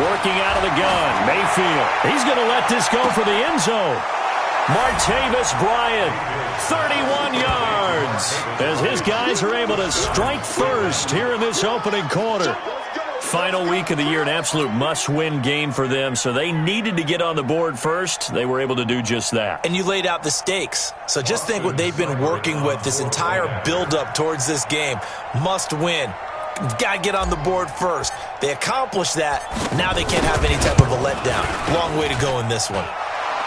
Working out of the gun, Mayfield. He's going to let this go for the end zone. Martavis Bryant, 31 yards, as his guys are able to strike first here in this opening quarter. Final week of the year, an absolute must-win game for them, so they needed to get on the board first. They were able to do just that. And you laid out the stakes. So just think what they've been working with this entire build-up towards this game. Must win. Got to get on the board first. They accomplished that. Now they can't have any type of a letdown. Long way to go in this one.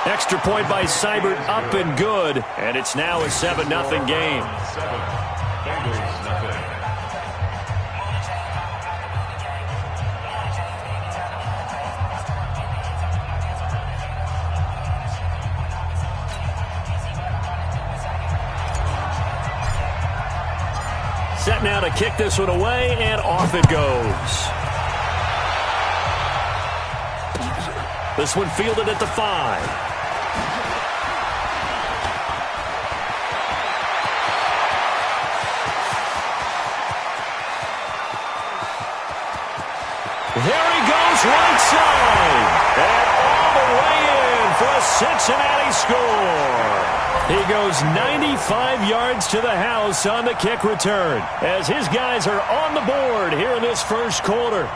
Extra point by Seibert, up and good, and it's now a 7-0 game. Set now to kick this one away, and off it goes. This one fielded at the 5. There he goes, right side. And all the way in for a Cincinnati score. He goes 95 yards to the house on the kick return, as his guys are on the board here in this first quarter.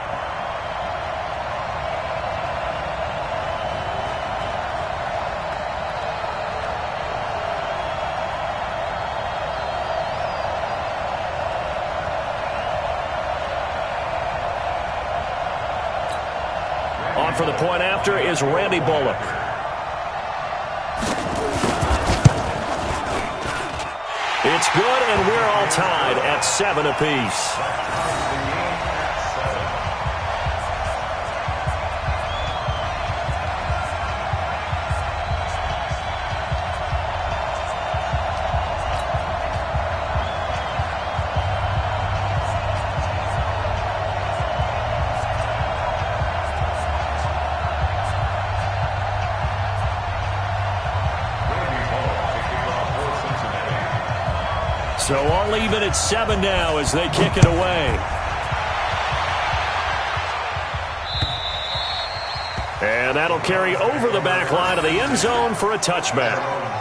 On for the point after is Randy Bullock. It's good, and we're all tied at 7 apiece. So all even at 7 now as they kick it away. And that'll carry over the back line of the end zone for a touchback.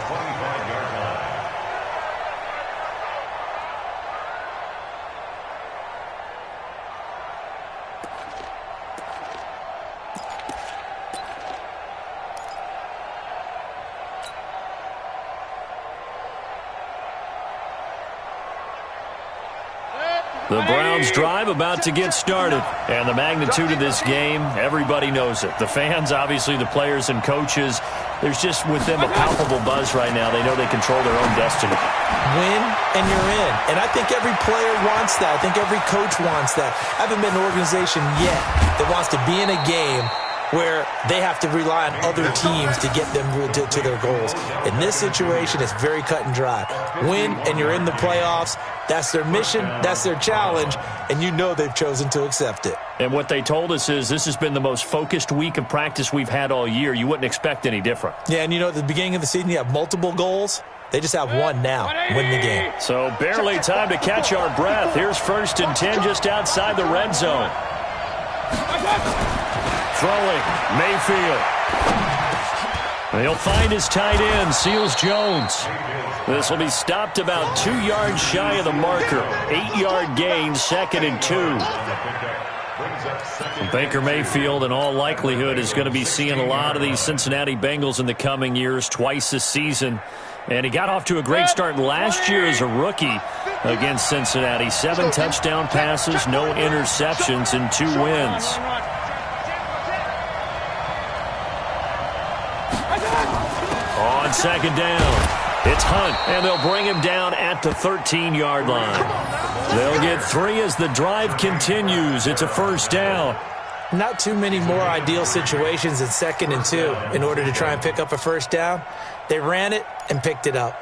The Browns drive about to get started. And the magnitude of this game, everybody knows it. The fans, obviously the players and coaches, there's just with them a palpable buzz right now. They know they control their own destiny. Win and you're in. And I think every player wants that. I think every coach wants that. I haven't been an organization yet that wants to be in a game where they have to rely on other teams to get them to their goals. In this situation, it's very cut and dry. Win, and you're in the playoffs. That's their mission. That's their challenge. And you know they've chosen to accept it. And what they told us is this has been the most focused week of practice we've had all year. You wouldn't expect any different. Yeah, and you know, at the beginning of the season, you have multiple goals. They just have one now. Win the game. So barely time to catch our breath. Here's 1st and 10 just outside the red zone. Throwing, Mayfield. He'll find his tight end, Seals Jones. This will be stopped about 2 yards shy of the marker. 8-yard gain, 2nd and 2. Baker Mayfield, in all likelihood, is going to be seeing a lot of these Cincinnati Bengals in the coming years, twice this season. And he got off to a great start last year as a rookie against Cincinnati. 7 touchdown passes, no interceptions, and 2 wins. On 2nd down, it's Hunt, and they'll bring him down at the 13-yard line. They'll get 3 as the drive continues. It's a 1st down. Not too many more ideal situations in 2nd and 2 in order to try and pick up a 1st down. They ran it and picked it up.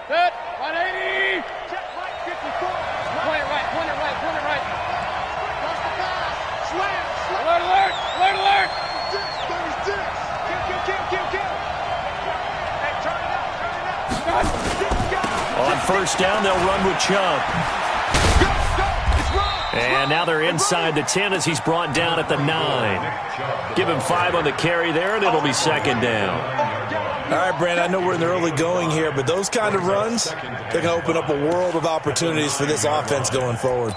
Set, 180. Check, right, 54. Point it right, point it right, point it right. Lost the pass. Slam, slam. Alert, alert, alert, alert. 36, 36. Kill. Hey, turn it up. On first down, they'll run with Chubb. And now they're inside the 10 as he's brought down at the 9. Give him 5 on the carry there, and it'll be second down. All right, Brandon, I know we're in the early going here, but those kind of runs, they're going to open up a world of opportunities for this offense going forward.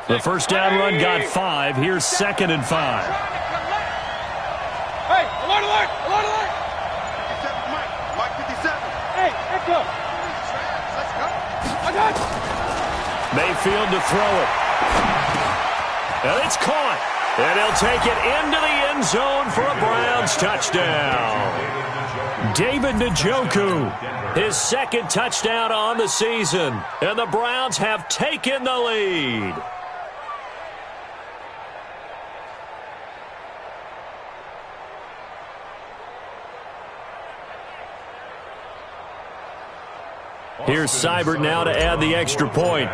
The first down run got 5. Here's second and 5. Hey, alert, alert, alert, alert. 57, Mike 57. Hey, echo. Let's go. I got you. Mayfield to throw it. And it's caught. And he'll take it into the end zone for a Browns touchdown. David Njoku, his second touchdown on the season. And the Browns have taken the lead. Here's Seibert now to add the extra point.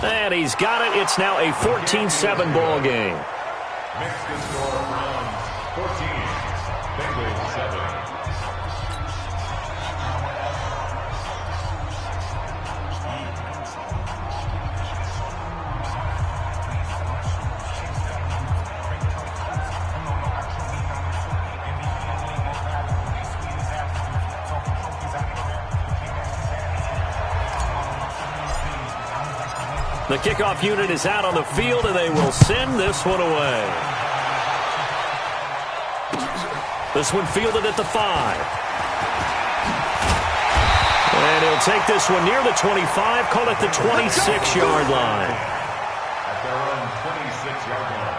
And he's got it. It's now a 14-7 ball game. Mexican score, Browns 14, Bengals 7. The kickoff unit is out on the field, and they will send this one away. This one fielded at the 5. And he'll take this one near the 25, call it the 26-yard line. At their own 26-yard line.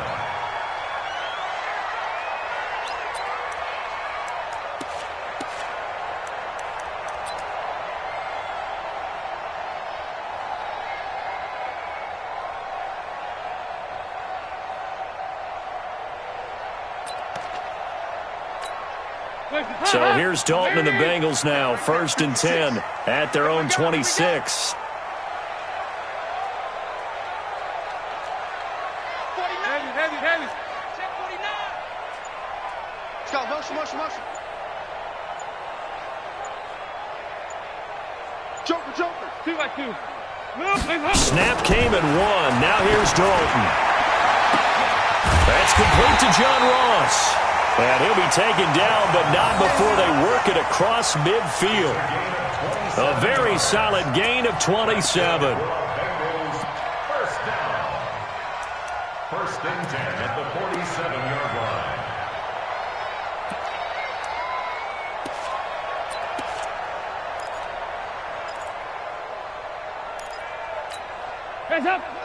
So here's Dalton and the Bengals now, 1st and 10 at their own 26. Heavy. Check 49. Let's go, motion. Joker. 2 by 2. Snap came and won. Now here's Dalton. That's complete to John Ross. And he'll be taken down, but not before they work it across midfield. A very solid gain of 27. Bengals first down. 1st and 10 at the 47-yard line.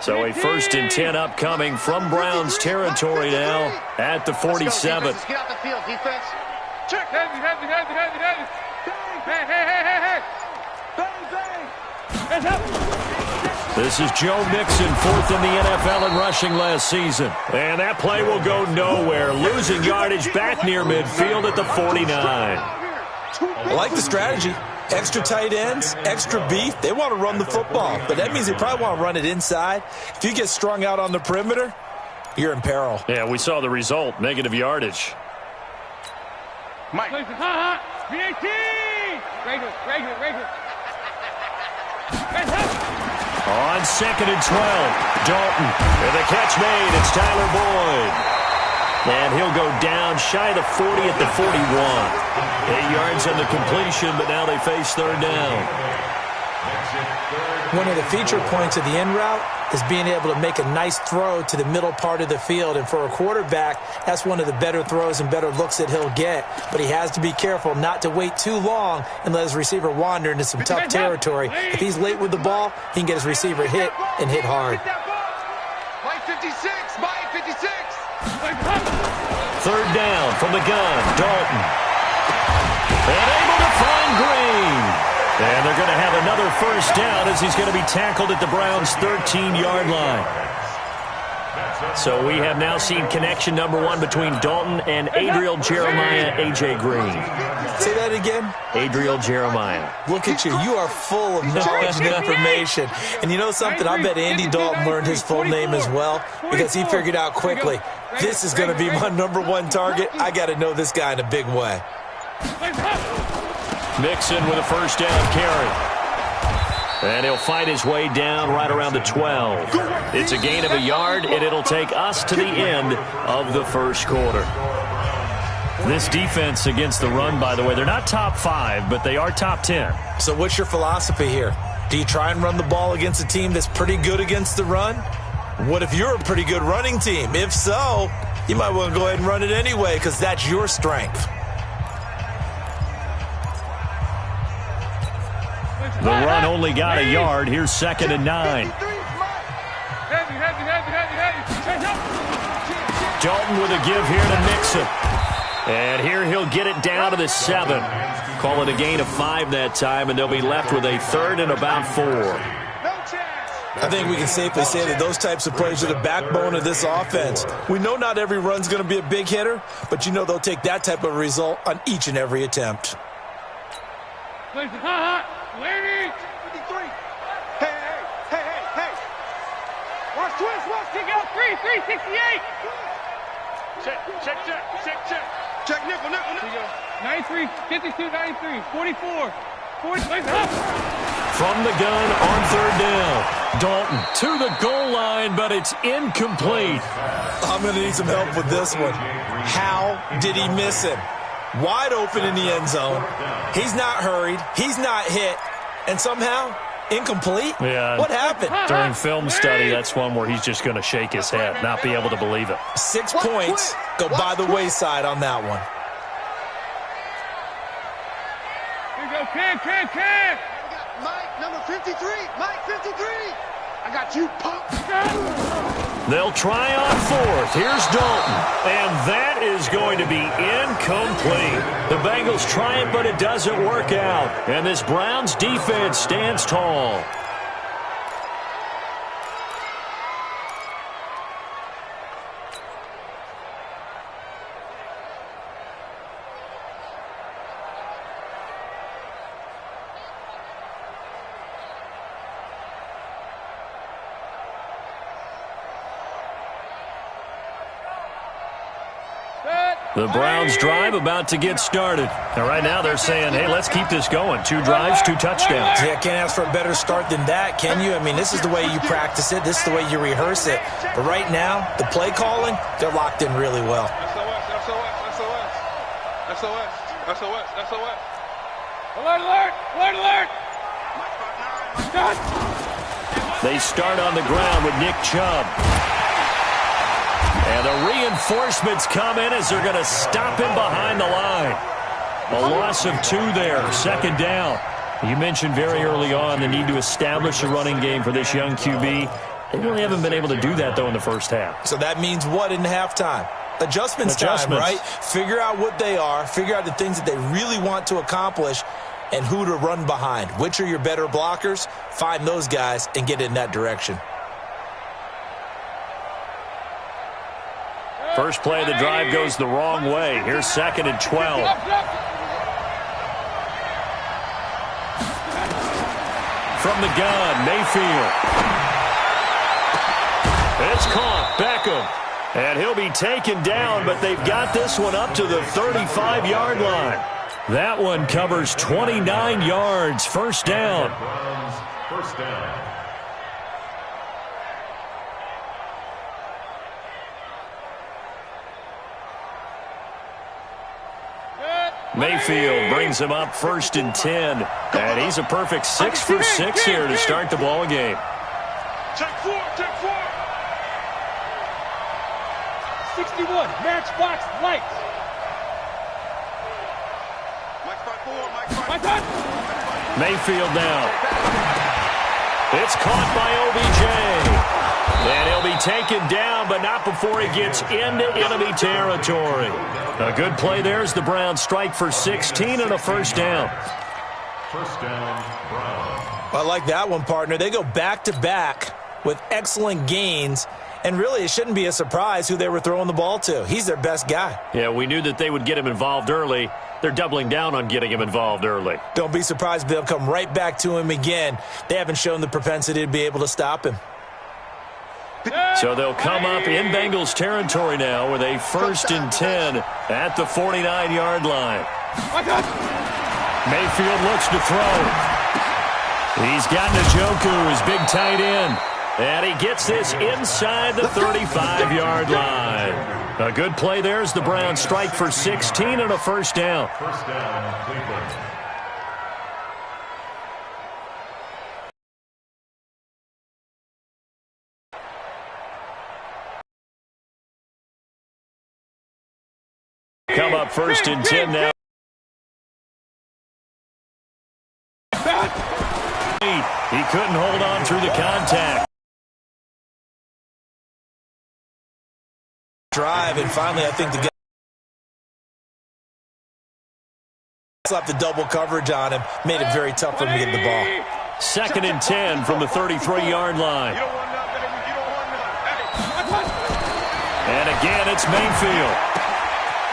So a 1st and 10 upcoming from Browns territory now at the 47. Get out the field, defense. Check. Heavy. Hey. This is Joe Mixon, 4th in the NFL in rushing last season. And that play will go nowhere, losing yardage back near midfield at the 49. I like the strategy. Extra tight ends, extra beef. They want to run the football, but that means they probably want to run it inside. If you get strung out on the perimeter, you're in peril. Yeah, we saw the result, negative yardage. Mike. VAT! Regular. On 2nd and 12, Dalton. And the catch made, it's Tyler Boyd. And he'll go down shy of the 40 at the 41. 8 yards on the completion, but now they face 3rd down. One of the feature points of the end route is being able to make a nice throw to the middle part of the field. And for a quarterback, that's one of the better throws and better looks that he'll get. But he has to be careful not to wait too long and let his receiver wander into some tough territory. If he's late with the ball, he can get his receiver hit and hit hard. Mike 56. 3rd down from the gun, Dalton. And able to find Green. And they're going to have another 1st down as he's going to be tackled at the Browns' 13-yard line. So we have now seen connection number 1 between Dalton and Adriel Jeremiah, A.J. Green. Say that again? Adriel Jeremiah. Look at you. You are full of knowledge and information. And you know something? I bet Andy Dalton learned his full name as well because he figured out quickly, this is going to be my number 1 target. I got to know this guy in a big way. Mixon with a first down carry. And he'll fight his way down right around the 12. It's a gain of a yard, and it'll take us to the end of the first quarter. This defense against the run, by the way, they're not top 5, but they are top 10. So what's your philosophy here? Do you try and run the ball against a team that's pretty good against the run? What if you're a pretty good running team? If so, you might want to go ahead and run it anyway because that's your strength. The run only got a yard. Here's 2nd and 9. Dalton with a give here to Mixon. And here he'll get it down to the 7. Call it a gain of 5 that time, and they'll be left with a 3rd and about 4. I think we can safely say that those types of plays are the backbone of this offense. We know not every run's going to be a big hitter, but you know they'll take that type of result on each and every attempt. Lady! 53. Hey. Watch twist, watch kick out 368. Check. Check nickel. 93, 52, 93, 44. 40, From the gun on 3rd down. Dalton to the goal line, but it's incomplete. I'm going to need some help with this one. How did he miss him? Wide open in the end zone. He's not hurried. He's not hit. And somehow, incomplete? Yeah. What happened? During film study, that's one where he's just going to shake his head, not be able to believe it. 6 points go by the wayside on that one. Here you go, Cam. Mike, number 53. Mike, 53. I got you, punk. They'll try on 4th. Here's Dalton. And that is going to be incomplete. The Bengals try it, but it doesn't work out. And this Browns defense stands tall. The Browns drive about to get started. And right now they're saying, hey, let's keep this going. 2 drives, 2 touchdowns. Yeah, can't ask for a better start than that, can you? I mean, this is the way you practice it. This is the way you rehearse it. But right now, the play calling, they're locked in really well. SOS. Alert. They start on the ground with Nick Chubb. And the reinforcements come in as they're going to stop him behind the line. A loss of 2 there, 2nd down. You mentioned very early on the need to establish a running game for this young QB. They really haven't been able to do that, though, in the first half. So that means what in halftime? Adjustments time, right? Figure out what they are, figure out the things that they really want to accomplish, and who to run behind. Which are your better blockers? Find those guys and get in that direction. First play of the drive goes the wrong way. Here's 2nd and 12. From the gun, Mayfield. It's caught. Beckham. And he'll be taken down, but they've got this one up to the 35-yard line. That one covers 29 yards. First down. First down. Mayfield brings him up 1st and 10. And he's a perfect 6 for 6 here to start the ball game. Check 4. 61, matchbox lights. Mike's 4. Mayfield now. It's caught by OBJ. And he'll be taken down, but not before he gets into enemy territory. A good play there as the Browns strike for 16 and a first down. First down, Browns. I like that one, partner. They go back-to-back with excellent gains, And really, it shouldn't be a surprise who they were throwing the ball to. He's their best guy. Yeah, we knew that they would get him involved early. They're doubling down on getting him involved early. Don't be surprised if they'll come right back to him again. They haven't shown the propensity to be able to stop him. So they'll come up in Bengals territory now with a 1st and 10 at the 49-yard line. Mayfield looks to throw. He's got Njoku, his big tight end. And he gets this inside the 35-yard line. A good play there as the Browns strike for 16 and a first down. First down, Cleveland. Come up 1st and 10 now. He couldn't hold on through the contact. Drive, and finally I think the guy slapped the double coverage on him, made it very tough for him to get the ball. 2nd and 10 from the 33-yard line. And again, it's Mayfield.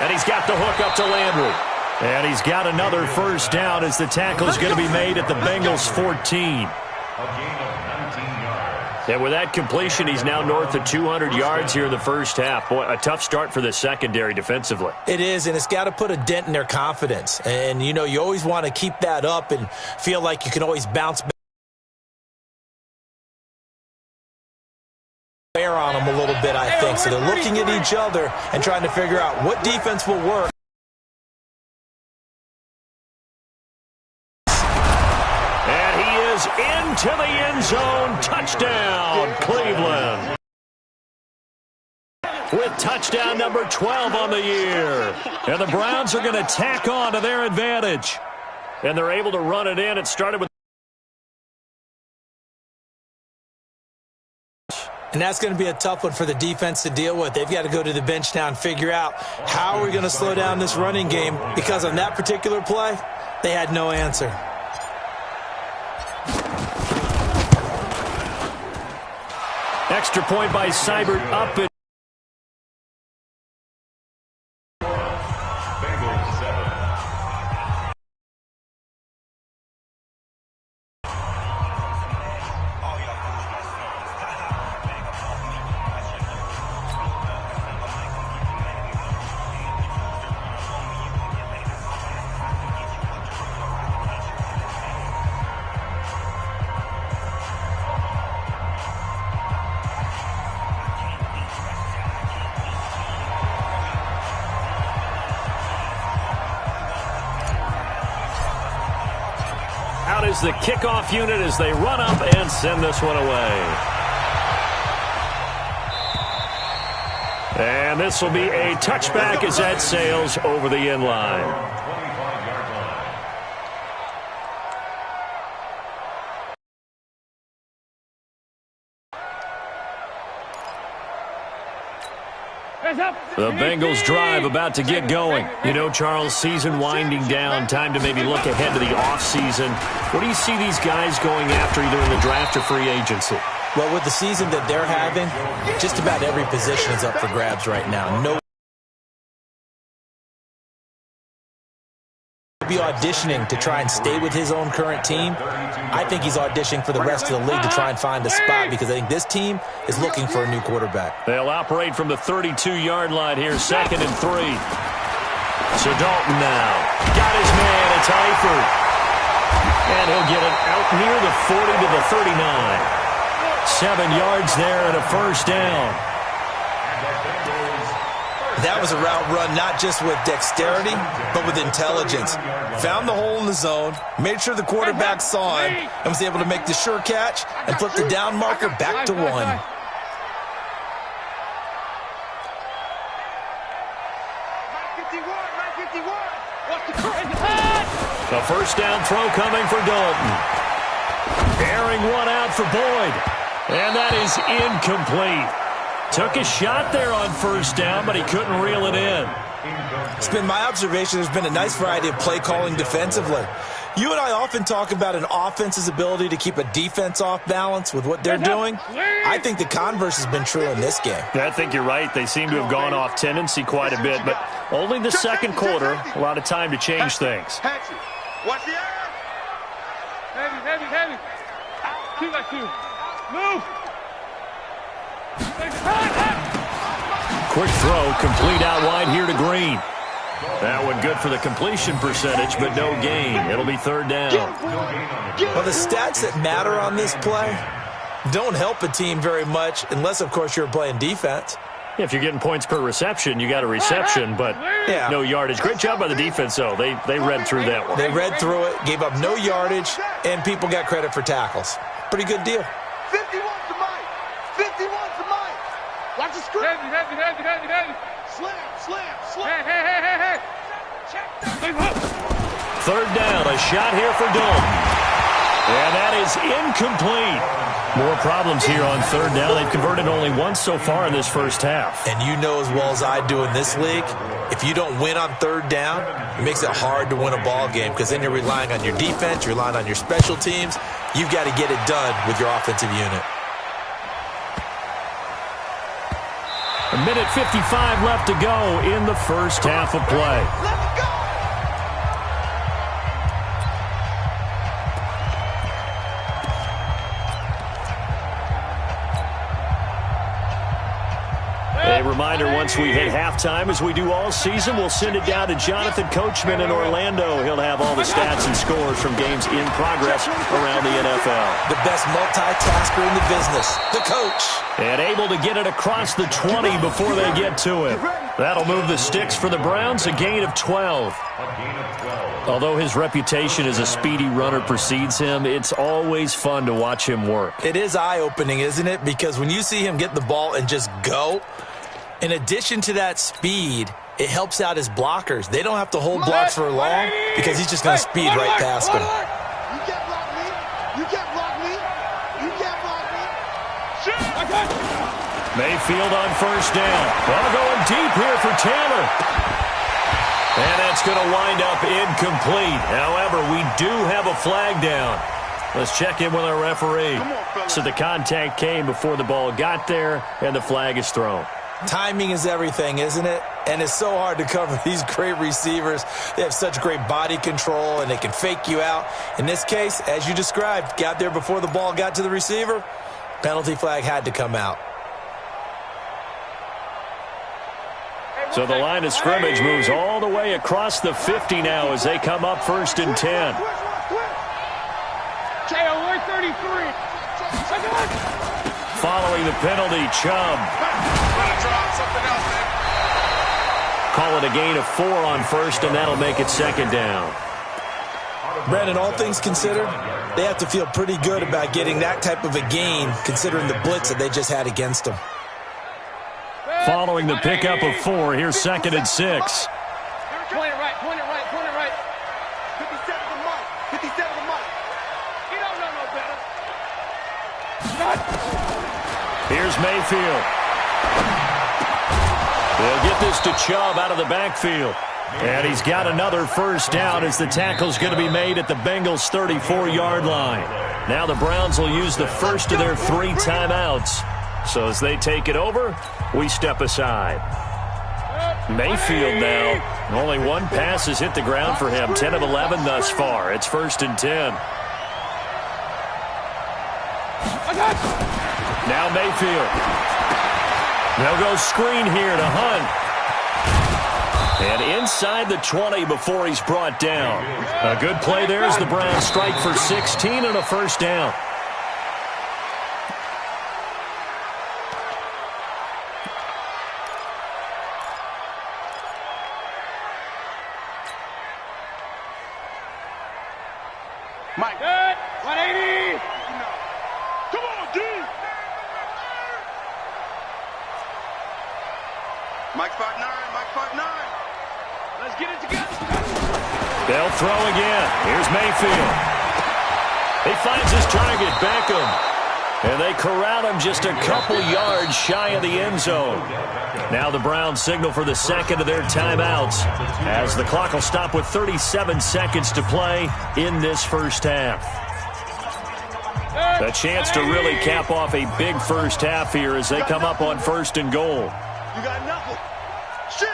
And he's got the hook up to Landry. And he's got another first down as the tackle is going to be made at the Bengals 14. A gain of 19 yards. And with that completion, he's now north of 200 yards here in the first half. Boy, a tough start for the secondary defensively. It is, and it's got to put a dent in their confidence. And, you know, you always want to keep that up and feel like you can always bounce back on them a little bit, I think. So they're looking at each other and trying to figure out what defense will work. Into the end zone, touchdown, Cleveland. With touchdown number 12 on the year. And the Browns are going to tack on to their advantage. And they're able to run it in. It started with... And that's going to be a tough one for the defense to deal with. They've got to go to the bench now and figure out how are we going to slow down this running game, because on that particular play, they had no answer. Extra point by Seibert up and Bengals 7. out is the kickoff unit as they run up and send this one away. And this will be a touchback as that sails over the end line. The Bengals drive about to get going. You know, Charles, season winding down, time to maybe look ahead to the offseason. What do you see these guys going after either in the draft or free agency? Well, with the season that they're having, just about every position is up for grabs right now. No be auditioning to try and stay with his own current team. I think he's auditioning for the rest of the league to try and find a spot because I think this team is looking for a new quarterback. They'll operate from the 32-yard line here, 2nd and 3. So Dalton now got his man. It's Eifert. And he'll get it out near the 40 to the 39. 7 yards there and a first down. That was a route run not just with dexterity, but with intelligence. Found the hole in the zone, made sure the quarterback saw him, and was able to make the sure catch and flip the down marker back to 1. A first down throw coming for Dalton. Airing one out for Boyd. And that is incomplete. Took a shot there on first down, but he couldn't reel it in. It's been my observation there's been a nice variety of play calling defensively. You and I often talk about an offense's ability to keep a defense off balance with what they're doing. I think the converse has been true in this game. I think you're right. They seem to have gone off tendency quite a bit, but only the second quarter, a lot of time to change things. Watch the air. Heavy. Two by two. Move. Quick throw, complete out wide here to Green. That one good for the completion percentage, but no gain. It'll be third down. Well, the stats that matter on this play don't help a team very much unless, of course, you're playing defense. If you're getting points per reception, you got a reception, but no yardage. Great job by the defense, though. They read through that one. They read through it, gave up no yardage, and people got credit for tackles. Pretty good deal. 51 to Mike. 51 to Mike. Watch the screen. Heavy. Slam. Hey. Third down, a shot here for Dalton. And that is incomplete. More problems here on third down. They've converted only once so far in this first half. And you know as well as I do in this league, if you don't win on third down, it makes it hard to win a ball game because then you're relying on your defense, you're relying on your special teams. You've got to get it done with your offensive unit. A minute 55 left to go in the first half of play. Let's go. A reminder, once we hit halftime, as we do all season, we'll send it down to Jonathan Coachman in Orlando. He'll have all the stats and scores from games in progress around the NFL. The best multitasker in the business, the coach. And able to get it across the 20 before they get to it. That'll move the sticks for the Browns, a gain of 12. Although his reputation as a speedy runner precedes him, it's always fun to watch him work. It is eye-opening, isn't it? Because when you see him get the ball and just go, in addition to that speed, it helps out his blockers. They don't have to hold blocks for long because he's just going to speed right past them. You can't block me. You can't block me. You can't block me. Shoot. Mayfield on first down. Ball going deep here for Taylor. And that's going to wind up incomplete. However, we do have a flag down. Let's check in with our referee. So the contact came before the ball got there, and the flag is thrown. Timing is everything, isn't it? And it's so hard to cover these great receivers. They have such great body control, and they can fake you out. In this case, as you described, got there before the ball got to the receiver. Penalty flag had to come out. So the line of scrimmage moves all the way across the 50 now as they come up first and 10. Following the penalty, Chubb. Call it a gain of 4 on first, and that'll make it second down. Brandon, all things considered, they have to feel pretty good about getting that type of a gain considering the blitz that they just had against them. Following the pickup of 4, here's second and 6. Point it right. 57 to Mike. 57 to Mike. You don't know no better. Here's Mayfield. They'll get this to Chubb out of the backfield. And he's got another first down as the tackle's going to be made at the Bengals' 34-yard line. Now the Browns will use the first of their 3 timeouts. So as they take it over, we step aside. Mayfield now. Only one pass has hit the ground for him. 10 of 11 thus far. It's first and 10. Now Mayfield. They'll go screen here to Hunt. And inside the 20 before he's brought down. A good play there as the Browns strike for 16 and a first down. Mike. 180. Come on, D. Mike 5'9". Mike 5'9". Let's get it together. They'll throw again. Here's Mayfield. He finds his target, Beckham. And they corral him just a couple yards shy of the end zone. Now the Browns signal for the second of their timeouts as the clock will stop with 37 seconds to play in this first half. A chance to really cap off a big first half here as they come up on 1st and goal. You got nothing. Shoot.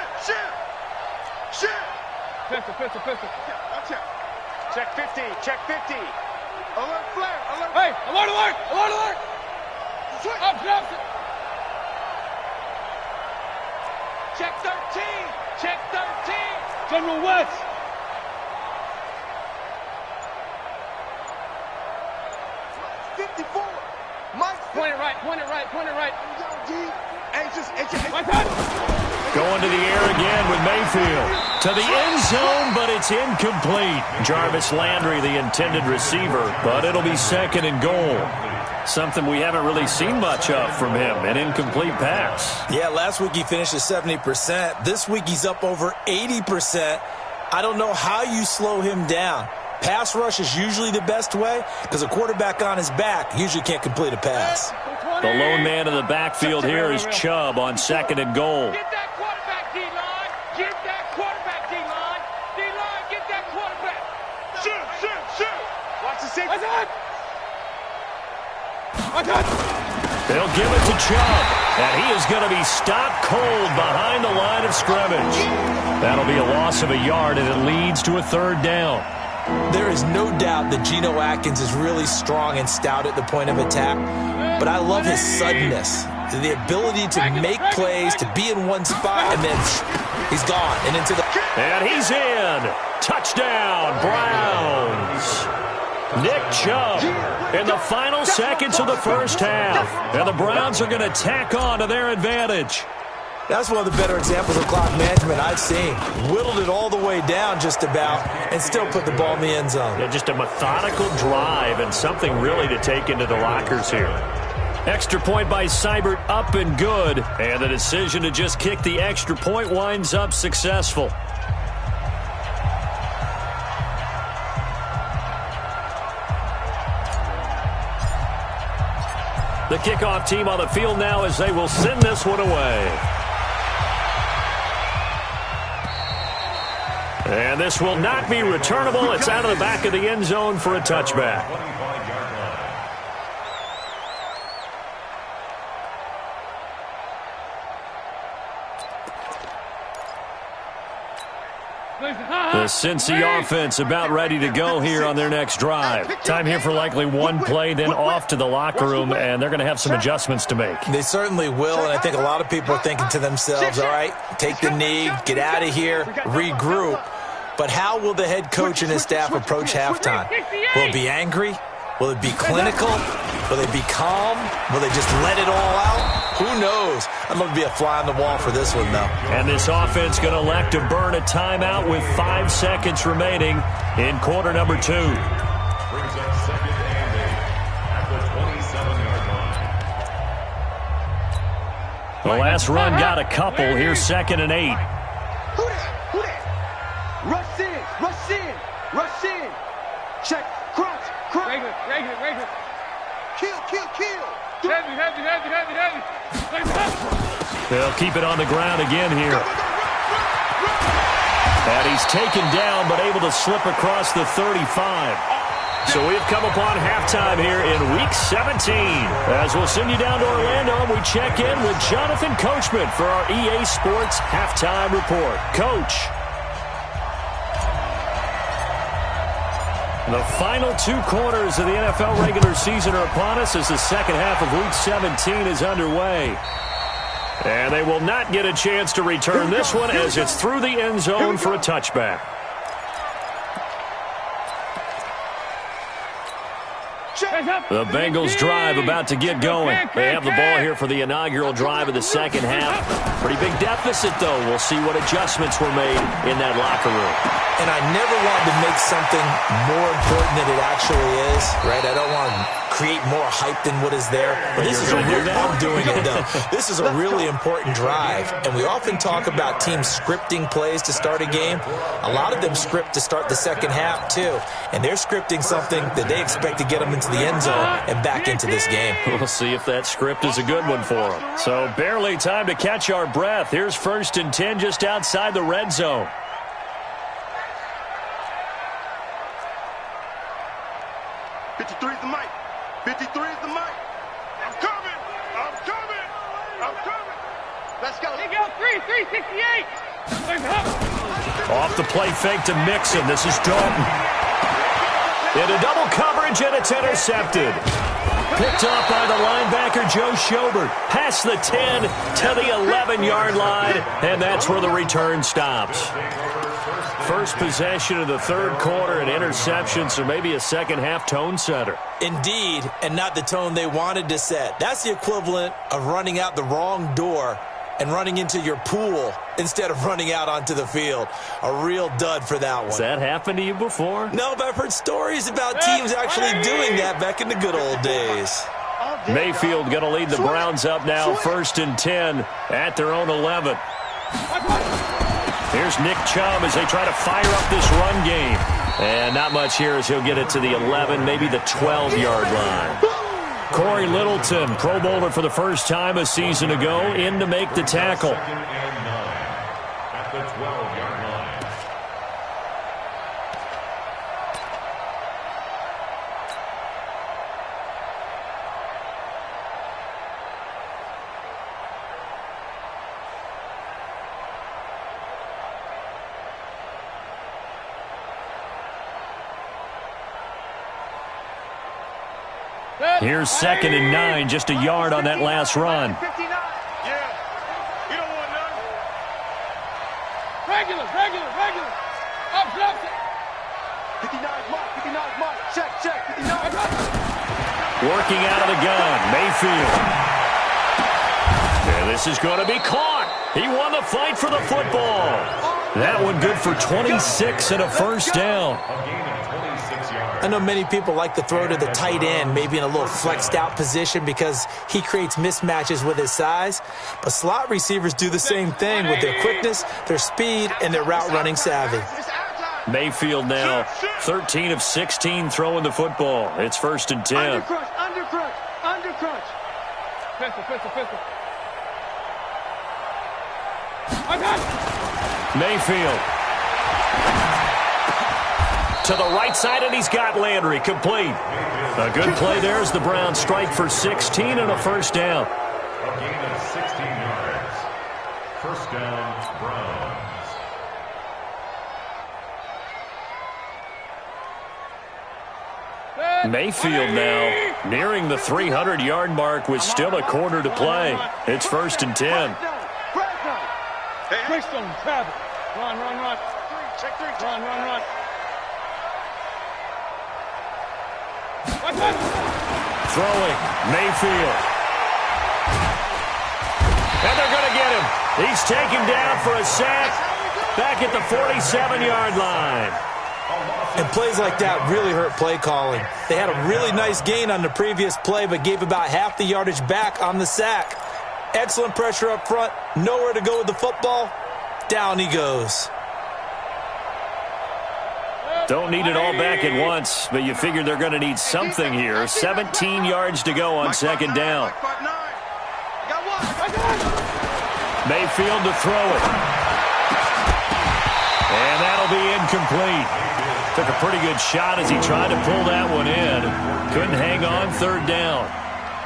Pistol. Watch out. Check 50. Alert flare. Alert. Hey, alert. Up. Check 13. General West. Point it right. Going to the air again with Mayfield. To the end zone, but it's incomplete. Jarvis Landry, the intended receiver, but it'll be 2nd and goal. Something we haven't really seen much of from him, an incomplete pass. Yeah, last week he finished at 70%. This week he's up over 80%. I don't know how you slow him down. Pass rush is usually the best way because a quarterback on his back usually can't complete a pass. The lone man in the backfield here is Chubb on 2nd and goal. Get that quarterback, D-line. Get that quarterback, D-line. D-line, get that quarterback. Shoot. Watch the safety. They'll give it to Chubb, and he is going to be stopped cold behind the line of scrimmage. That'll be a loss of a yard, and it leads to a 3rd down. There is no doubt that Geno Atkins is really strong and stout at the point of attack, but I love his suddenness, the ability to make plays, to be in one spot, and then he's gone and into the... And he's in. Touchdown, Browns. Nick Chubb in the final seconds of the first half. And the Browns are going to tack on to their advantage. That's one of the better examples of clock management I've seen. Whittled it all the way down just about and still put the ball in the end zone. Yeah, just a methodical drive and something really to take into the lockers here. Extra point by Seibert, up and good. And the decision to just kick the extra point winds up successful. The kickoff team on the field now as they will send this one away. And this will not be returnable. It's out of the back of the end zone for a touchback. The Cincy offense about ready to go here on their next drive. Time here for likely one play, then off to the locker room, and they're going to have some adjustments to make. They certainly will, and I think a lot of people are thinking to themselves, all right, take the knee, get out of here, regroup. But how will the head coach and his staff approach halftime? Will it be angry? Will it be clinical? Will they be calm? Will they just let it all out? Who knows? I'd love to be a fly on the wall for this one, though. And this offense going to elect to burn a timeout with 5 seconds remaining in quarter number 2. Brings up 2nd and 8 at the 27-yard line. The last run got a couple. Here's 2nd and 8. Who that? Rush in. Check. Crunch. Regular. Kill. Heavy. They'll keep it on the ground again here. And he's taken down but able to slip across the 35. So we've come upon halftime here in Week 17. As we'll send you down to Orlando, we check in with Jonathan Coachman for our EA Sports Halftime Report. Coach. The final 2 quarters of the NFL regular season are upon us as the second half of Week 17 is underway. And they will not get a chance to return this one as it's through the end zone for a touchback. The Bengals drive about to get going. They have the ball here for the inaugural drive of the second half. Pretty big deficit, though. We'll see what adjustments were made in that locker room. And I never wanted to make something more important than it actually is, right? I don't want to create more hype than what is there. But this is I'm doing it, though. This is a really important drive, and we often talk about teams scripting plays to start a game. A lot of them script to start the second half, too, and they're scripting something that they expect to get them into the end zone and back into this game. We'll see if that script is a good one for them. So barely time to catch our breath. Here's 1st and 10 just outside the red zone. 53 is the mic. 53 is the mic. I'm coming. I'm coming. I'm coming. Let's go. Here you go. 368. Off the play fake to Mixon. This is Dalton. Into double coverage, and it's intercepted. Picked off by the linebacker, Joe Schobert. Past the 10 to the 11-yard line, and that's where the return stops. First possession of the third quarter, an interception, so maybe a second-half tone setter. Indeed, and not the tone they wanted to set. That's the equivalent of running out the wrong door and running into your pool instead of running out onto the field. A real dud for that one. Has that happened to you before? No, but I've heard stories about teams actually doing that back in the good old days. Mayfield going to lead the Browns up now, 1st and 10 at their own 11. Here's Nick Chubb as they try to fire up this run game. And not much here as he'll get it to the 11, maybe the 12-yard line. Corey Littleton, Pro Bowler for the first time a season ago, in to make the tackle. 2nd and 9 at the 12-yard line. Here's 2nd and 9, just a yard on that last run. 59. Yeah. You don't want none. Regular. Up. 59 mark. 59 mark. Check. 59. Working out of the gun, Mayfield. And this is going to be caught. He won the fight for the football. That one good for 26 and a first down. A gain of 26 yards. I know many people like to throw to the tight end, maybe in a little flexed out position because he creates mismatches with his size. But slot receivers do the same thing with their quickness, their speed, and their route running savvy. Mayfield now 13 of 16 throwing the football. It's 1st and 10. Under crunch. Pistol. Mayfield to the right side, and he's got Landry complete. A good play there as the Browns strike for 16 and a first down. A gain of 16 yards. First down, Browns. Mayfield now nearing the 300-yard mark with still a quarter to play. It's 1st and 10. Keystone, travel. Run. Check 3. Run. Throwing, Mayfield. And they're going to get him. He's taken down for a sack back at the 47-yard line. And plays like that really hurt play calling. They had a really nice gain on the previous play, but gave about half the yardage back on the sack. Excellent pressure up front. Nowhere to go with the football. Down he goes. Don't need it all back at once, but you figure they're going to need something here. 17 yards to go on 2nd down. Mayfield to throw it. And that'll be incomplete. Took a pretty good shot as he tried to pull that one in. Couldn't hang on, 3rd down.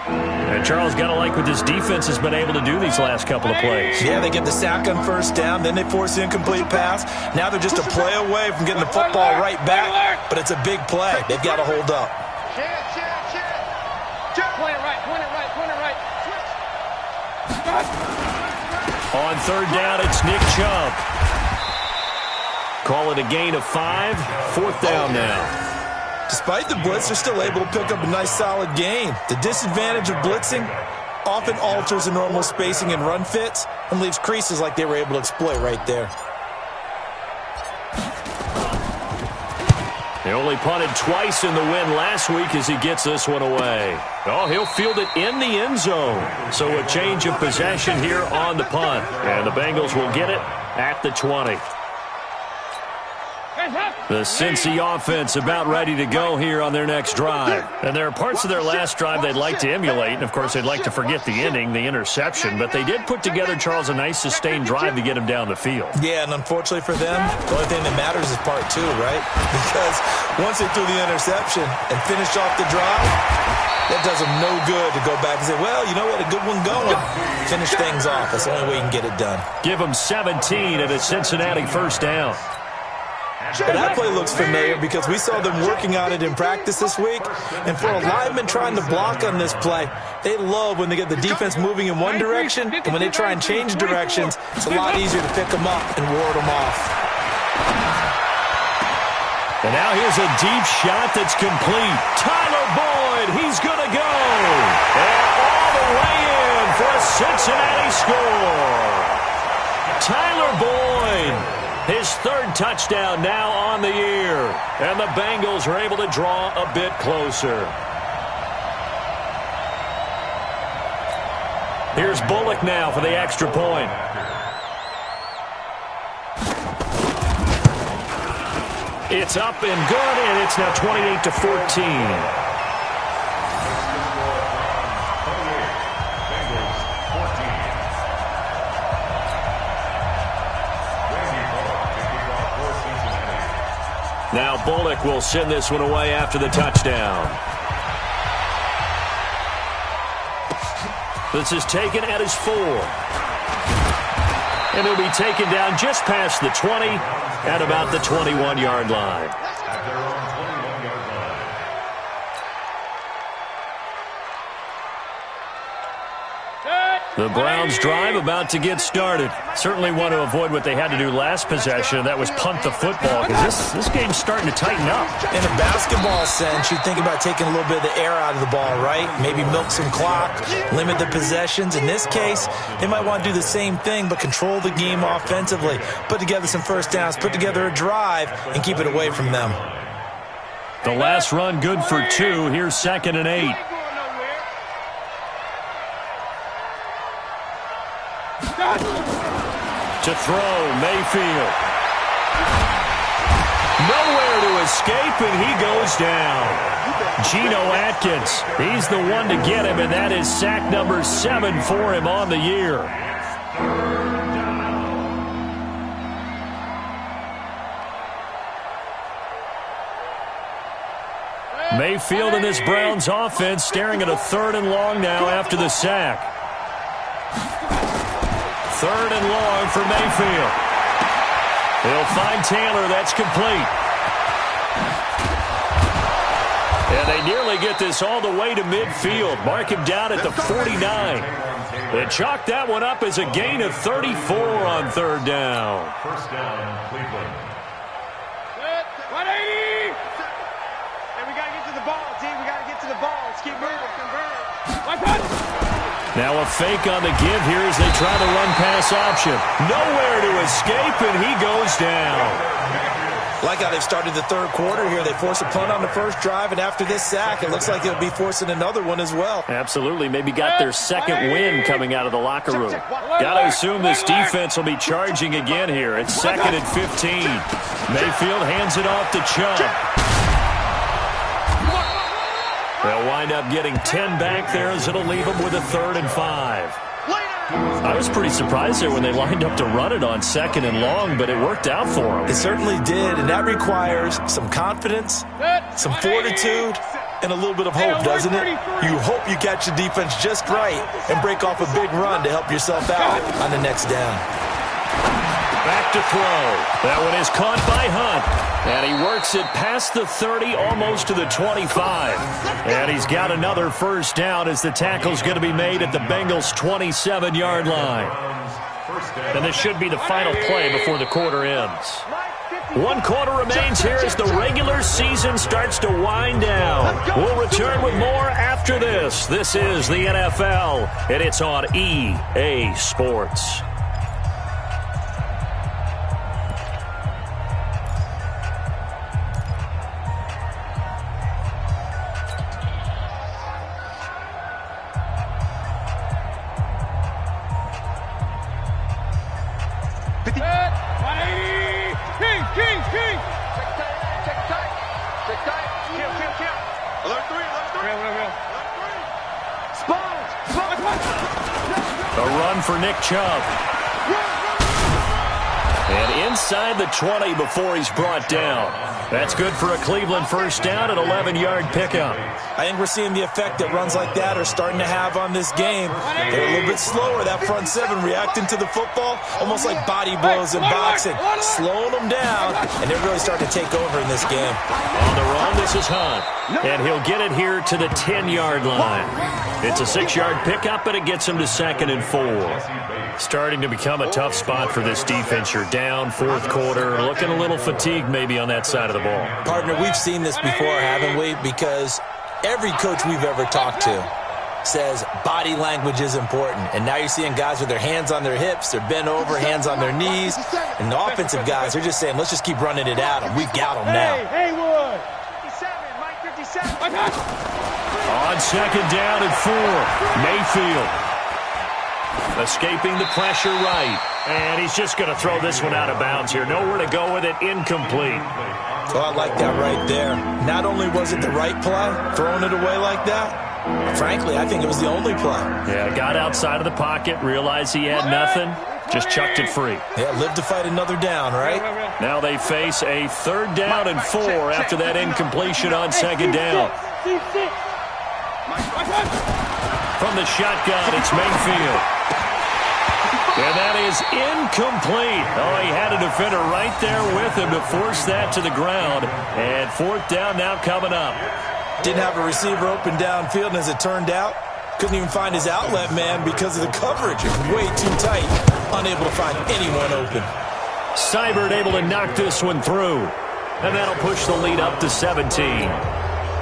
And Charles, got to like what this defense has been able to do these last couple of plays. Yeah, they get the sack on 1st down, then they force the incomplete pass. Now they're just a play away from getting the football right back, but it's a big play. They've got to hold up. Point it right. On 3rd down, it's Nick Chubb. Call it a gain of 5. 4th down now. Despite the blitz, they're still able to pick up a nice solid gain. The disadvantage of blitzing often alters the normal spacing and run fits and leaves creases like they were able to exploit right there. He only punted twice in the win last week as he gets this one away. Oh, he'll field it in the end zone. So a change of possession here on the punt. And the Bengals will get it at the 20. The Cincy offense about ready to go here on their next drive. And there are parts of their last drive they'd like to emulate. And, of course, they'd like to forget the ending, the interception. But they did put together, Charles, a nice sustained drive to get him down the field. Yeah, and unfortunately for them, the only thing that matters is part two, right? Because once they threw the interception and finished off the drive, that does them no good to go back and say, well, you know what, a good one going. Finish things off. That's the only way you can get it done. Give them 17 at a Cincinnati first down. Well, that play looks familiar because we saw them working on it in practice this week. And for a lineman trying to block on this play, they love when they get the defense moving in one direction. And when they try and change directions, it's a lot easier to pick them up and ward them off. And now here's a deep shot that's complete. Tyler Boyd, he's going to go. And all the way in for a Cincinnati score. Tyler Boyd. His third touchdown now on the year. And the Bengals are able to draw a bit closer. Here's Bullock now for the extra point. It's up and good, and it's now 28-14. Now Bullock will send this one away after the touchdown. This is taken at his 4. And he'll be taken down just past the 20 at about the 21-yard line. The Browns drive about to get started. Certainly want to avoid what they had to do last possession. That was punt the football, because this game's starting to tighten up. In a basketball sense, you think about taking a little bit of the air out of the ball, right? Maybe milk some clock, limit the possessions. In this case, they might want to do the same thing, but control the game offensively. Put together some first downs, put together a drive, and keep it away from them. The last run good for 2. Here's 2nd and 8. To throw, Mayfield. Nowhere to escape, and he goes down. Geno Atkins, he's the one to get him, and that is sack number 7 for him on the year. Mayfield and this Browns offense staring at a 3rd and long now after the sack. 3rd and long for Mayfield. He'll find Taylor. That's complete. And they nearly get this all the way to midfield. Mark him down at the 49. They chalk that one up as a gain of 34 on 3rd down. First down, Cleveland. 180. And we got to get to the ball, team. We got to get to the ball. Let's keep moving. Convert. Now a fake on the give here as they try the run-pass option. Nowhere to escape, and he goes down. Like how they've started the 3rd quarter here. They force a punt on the first drive, and after this sack, it looks like they'll be forcing another one as well. Absolutely. Maybe got their 2nd win coming out of the locker room. Got to assume this defense will be charging again here. It's 2nd and 15. Mayfield hands it off to Chubb. They'll wind up getting 10 back there as it'll leave them with a 3rd and 5. I was pretty surprised there when they lined up to run it on 2nd and long, but it worked out for them. It certainly did, and that requires some confidence, some fortitude, and a little bit of hope, doesn't it? You hope you catch the defense just right and break off a big run to help yourself out on the next down. Back to throw. That one is caught by Hunt. And he works it past the 30, almost to the 25. And he's got another first down as the tackle's going to be made at the Bengals' 27-yard line. And this should be the final play before the quarter ends. 1 quarter remains here as the regular season starts to wind down. We'll return with more after this. This is the NFL, and it's on EA Sports. King. Check tight. Kill. Alert three. Real. A run for Nick Chubb. And inside the 20 before he's brought down. That's good for a Cleveland first down, an 11-yard pickup. I think we're seeing the effect that runs like that are starting to have on this game. They're a little bit slower, that front seven, reacting to the football, almost like body blows in boxing, slowing them down, and they're really starting to take over in this game. On the run, this is Hunt, and he'll get it here to the 10-yard line. It's a 6-yard pickup, and it gets him to 2nd and 4. Starting to become a tough spot for this defense. You're down, fourth quarter, looking a little fatigued maybe on that side of the ball. Partner, we've seen this before, haven't we? Because every coach we've ever talked to says body language is important. And now you're seeing guys with their hands on their hips, they're bent over, hands on their knees. And the offensive guys, they're just saying, let's just keep running it at them. We've got them now. Haywood. 57, Mike 57. On 2nd down and 4, Mayfield. Escaping the pressure right. And he's just going to throw this one out of bounds here. Nowhere to go with it. Incomplete. Oh, I like that right there. Not only was it the right play, throwing it away like that, frankly, I think it was the only play. Yeah, got outside of the pocket, realized he had nothing, just chucked it free. Yeah, live to fight another down, right? Now they face a 3rd down and 4 after that incompletion on 2nd down. From the shotgun, it's Mayfield. And that is incomplete. Oh, he had a defender right there with him to force that to the ground. And 4th down now coming up. Didn't have a receiver open downfield, and as it turned out, couldn't even find his outlet man because of the coverage. Way too tight. Unable to find anyone open. Seibert able to knock this one through. And that'll push the lead up to 17.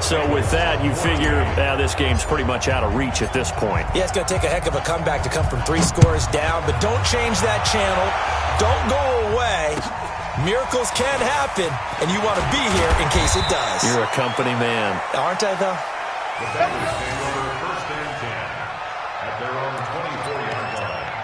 So with that, you figure this game's pretty much out of reach at this point. Yeah, it's going to take a heck of a comeback to come from 3 scores down, but don't change that channel. Don't go away. Miracles can happen, and you want to be here in case it does. You're a company man. Aren't I, though? The Bengals take over 1st and 10 at their own 24-yard line.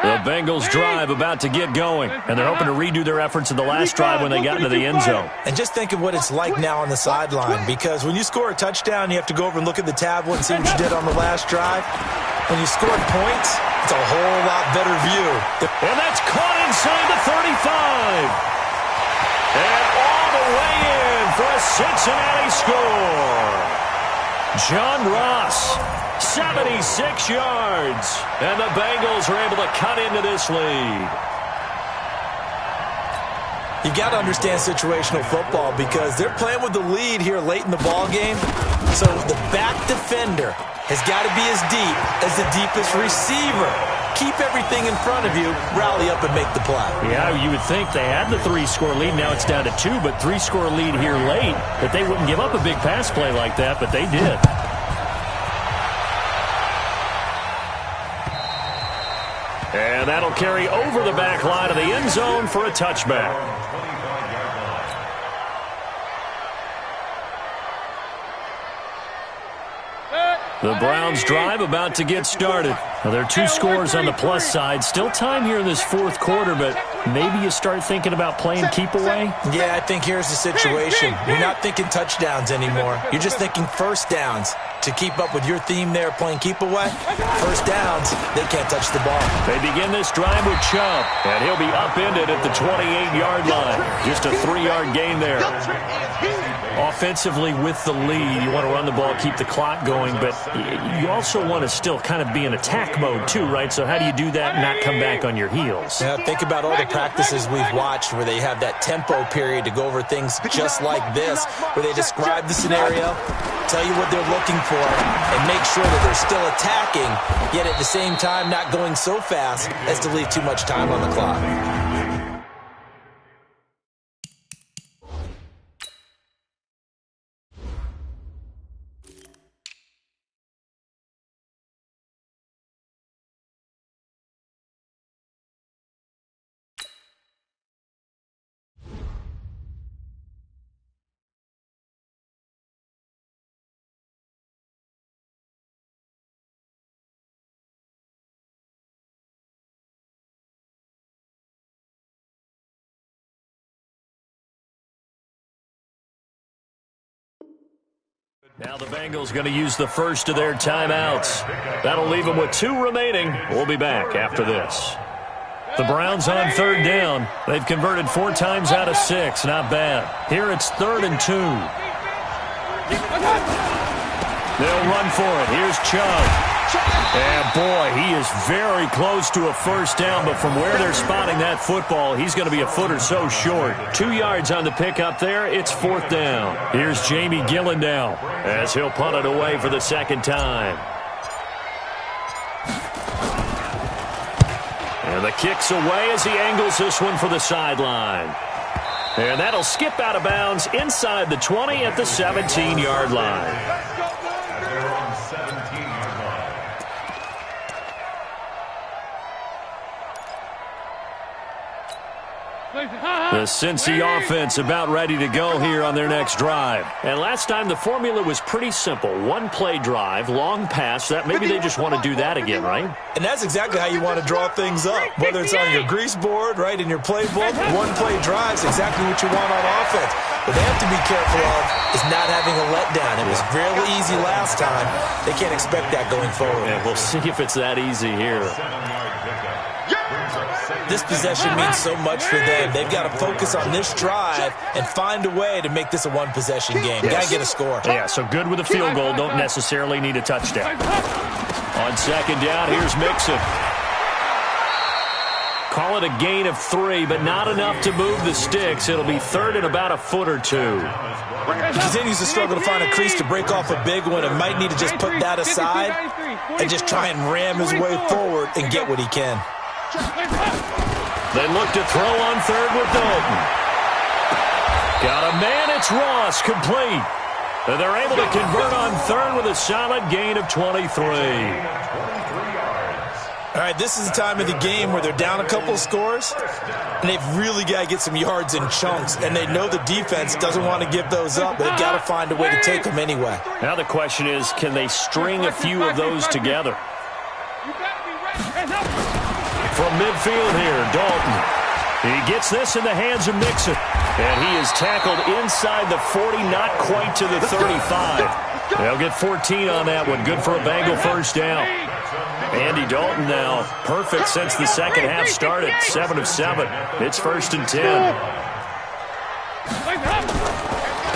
The Bengals drive about to get going, and they're hoping to redo their efforts in the last drive when they got into the end zone. And just think of what it's like now on the sideline, because when you score a touchdown, you have to go over and look at the tablet and see what you did on the last drive. When you scored points, it's a whole lot better view. And that's caught inside the 35. And all the way in for a Cincinnati score. John Ross, 76 yards. And the Bengals are able to cut into this lead. You got to understand situational football because they're playing with the lead here late in the ball game. So the back defender has got to be as deep as the deepest receiver. Keep everything in front of you, rally up and make the play. Yeah, you would think they had the 3-score lead. Now it's down to 2, but 3-score lead here late, that they wouldn't give up a big pass play like that, but they did. And that'll carry over the back line of the end zone for a touchback. The Browns drive about to get started. Now, there are 2 scores on the plus side. Still time here in this 4th quarter, but maybe you start thinking about playing keep away? Yeah, I think here's the situation. You're not thinking touchdowns anymore. You're just thinking first downs. To keep up with your theme there, playing keep away, first downs, they can't touch the ball. They begin this drive with Chubb, and he'll be upended at the 28-yard line. Just a 3-yard gain there. Offensively with the lead, you want to run the ball, keep the clock going, but you also want to still kind of be in attack mode too, right? So how do you do that and not come back on your heels? Yeah, think about all the practices we've watched where they have that tempo period to go over things just like this, where they describe the scenario, tell you what they're looking for, and make sure that they're still attacking, yet at the same time not going so fast as to leave too much time on the clock. Now the Bengals going to use the first of their timeouts. That'll leave them with 2 remaining. We'll be back after this. The Browns on 3rd down. They've converted 4 times out of 6. Not bad. Here it's 3rd and 2. They'll run for it. Here's Chubb. And, boy, he is very close to a first down, but from where they're spotting that football, he's going to be a foot or so short. 2 yards on the pickup there. It's 4th down. Here's Jamie Gillendow as he'll punt it away for the 2nd time. And the kick's away as he angles this one for the sideline. And that'll skip out of bounds inside the 20 at the 17-yard line. The Cincy offense about ready to go here on their next drive. And last time the formula was pretty simple. 1-play drive, long pass. That maybe they just want to do that again, right? And that's exactly how you want to draw things up. Whether it's on your grease board, right, in your playbook, 1-play drives exactly what you want on offense. What they have to be careful of is not having a letdown. It was really easy last time. They can't expect that going forward. And we'll see if it's that easy here. This possession means so much for them. They've got to focus on this drive and find a way to make this a one-possession game. Got to get a score. Yeah, so good with a field goal. Don't necessarily need a touchdown. On 2nd down, here's Mixon. Call it a gain of 3, but not enough to move the sticks. It'll be 3rd and about a foot or 2. He continues to struggle to find a crease to break off a big one and might need to just put that aside and just try and ram his way forward and get what he can. They look to throw on 3rd with Dalton. Got a man, it's Ross, complete. And they're able to convert on 3rd with a solid gain of 23. All right, this is the time of the game where they're down a couple scores, and they've really got to get some yards in chunks, and they know the defense doesn't want to give those up. They've got to find a way to take them anyway. Now the question is, can they string a few of those together? From midfield here, Dalton. He gets this in the hands of Mixon. And he is tackled inside the 40, not quite to the 35. They'll get 14 on that one. Good for a Bengal first down. Andy Dalton now perfect since the second half started. 7 of 7. It's 1st and 10.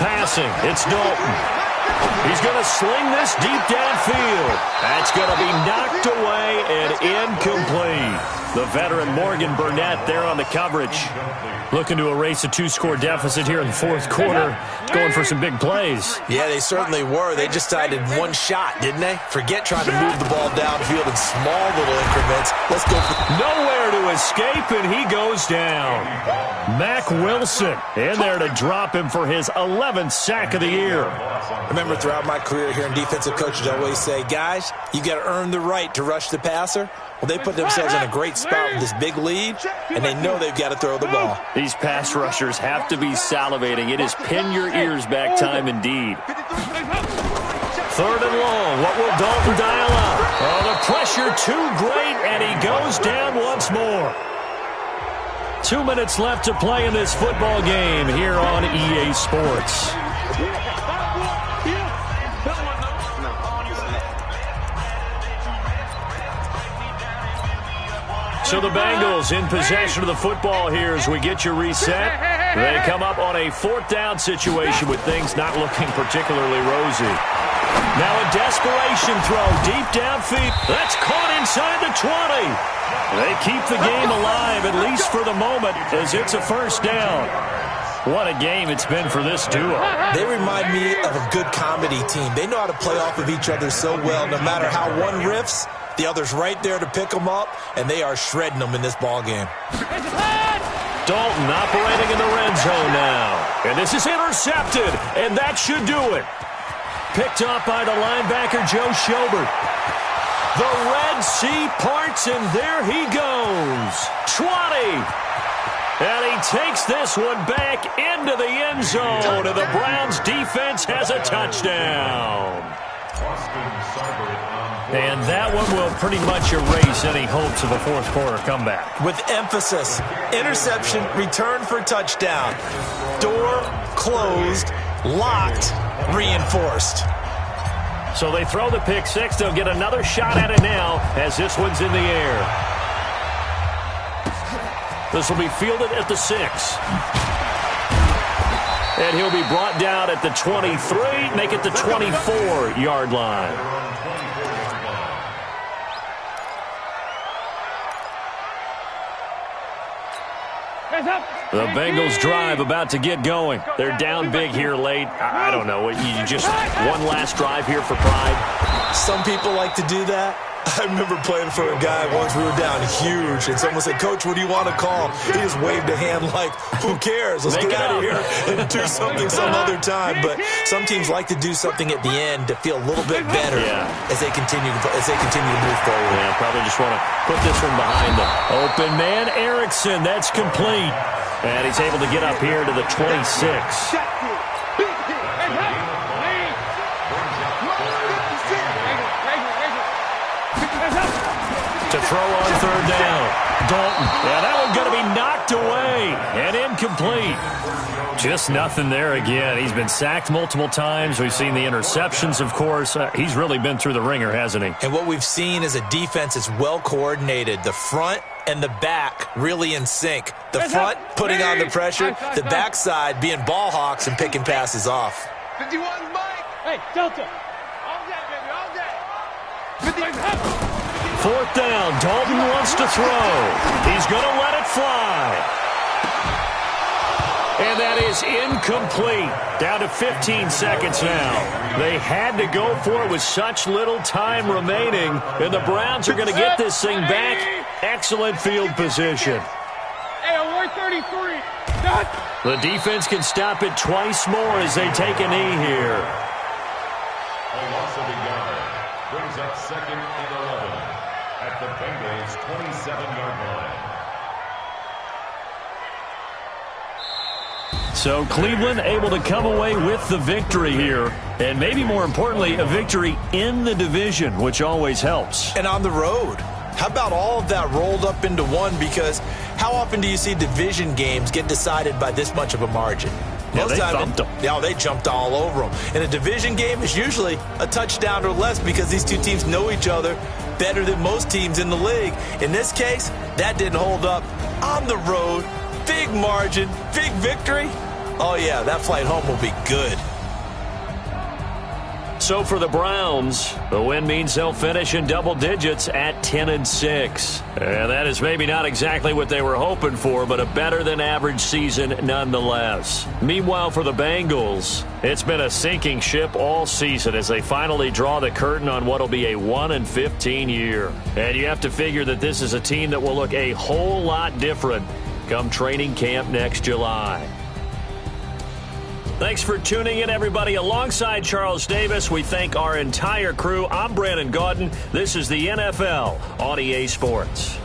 Passing, it's Dalton. He's going to sling this deep downfield. That's going to be knocked away and incomplete. The veteran Morgan Burnett there on the coverage. Looking to erase a 2-score deficit here in the 4th quarter. Going for some big plays. Yeah, they certainly were. They just decided one shot, didn't they? Forget trying to move the ball downfield in small little increments. Let's go for nowhere to escape, and he goes down. Mack Wilson in there to drop him for his 11th sack of the year. Remember, throughout my career here in defensive coaches, I always say, guys, you got to earn the right to rush the passer. Well, they put themselves in a great spot with this big lead, and they know they've got to throw the ball. These pass rushers have to be salivating. It is pin your ears back time indeed. 3rd and long. What will Dalton dial up? Oh, the pressure too great, and he goes down once more. 2 minutes left to play in this football game here on EA Sports. So the Bengals in possession of the football here as we get you reset. They come up on a 4th down situation with things not looking particularly rosy. Now a desperation throw deep downfield. That's caught inside the 20. They keep the game alive, at least for the moment, as it's a 1st down. What a game it's been for this duo. They remind me of a good comedy team. They know how to play off of each other so well. No matter how one riffs, the other's right there to pick them up, and they are shredding them in this ball game. Dalton operating in the red zone now. And this is intercepted, and that should do it. Picked up by the linebacker, Joe Schobert. The Red Sea parts, and there he goes. 20. And he takes this one back into the end zone, and the Browns defense has a touchdown. And that one will pretty much erase any hopes of a 4th quarter comeback. With emphasis, interception, return for touchdown. Door closed, locked, reinforced. So they throw the pick six. They'll get another shot at it now as this one's in the air. This will be fielded at the 6. And he'll be brought down at the 23, make it the 24-yard line. The Bengals drive about to get going. They're down big here late. I don't know. You just one last drive here for pride. Some people like to do that. I remember playing for a guy once. We were down huge, and someone said, "Coach, what do you want to call?" He just waved a hand like, "Who cares? Let's get out of here and do something some other time." But some teams like to do something at the end to feel a little bit better as they continue to move forward. Yeah, probably just want to put this one behind them. Open man, Erickson. That's complete. And he's able to get up here to the 26. To throw on third down. Dalton. Yeah, that one's going to be knocked away and incomplete. Just nothing there again. He's been sacked multiple times. We've seen the interceptions, of course. He's really been through the ringer, hasn't he? And what we've seen is a defense that's well coordinated. The front and the back really in sync. The front putting on the pressure, the backside being ball hawks and picking passes off. 51 Mike. Hey, Delta. All day, baby, all day. 50. Fourth down. Dalton wants to throw. He's going to let it fly. And that is incomplete. Down to 15 seconds now. They had to go for it with such little time remaining. And the Browns are going to get this thing back. Excellent field position. Hey, on 133. The defense can stop it twice more as they take a knee here. A loss of a yard brings up 2nd and 11 at the Bengals' 27-yard line. So Cleveland able to come away with the victory here. And maybe more importantly, a victory in the division, which always helps. And on the road. How about all of that rolled up into one? Because how often do you see division games get decided by this much of a margin? Most they thumped them. Yeah, they jumped all over them. And a division game is usually a touchdown or less because these two teams know each other better than most teams in the league. In this case, that didn't hold up. On the road, big margin, big victory. Oh, yeah, that flight home will be good. So for the Browns, the win means they'll finish in double digits at 10-6. And that is maybe not exactly what they were hoping for, but a better-than-average season nonetheless. Meanwhile, for the Bengals, it's been a sinking ship all season as they finally draw the curtain on what will be a 1-15 year. And you have to figure that this is a team that will look a whole lot different come training camp next July. Thanks for tuning in, everybody. Alongside Charles Davis, we thank our entire crew. I'm Brandon Gaudin. This is the NFL on EA Sports.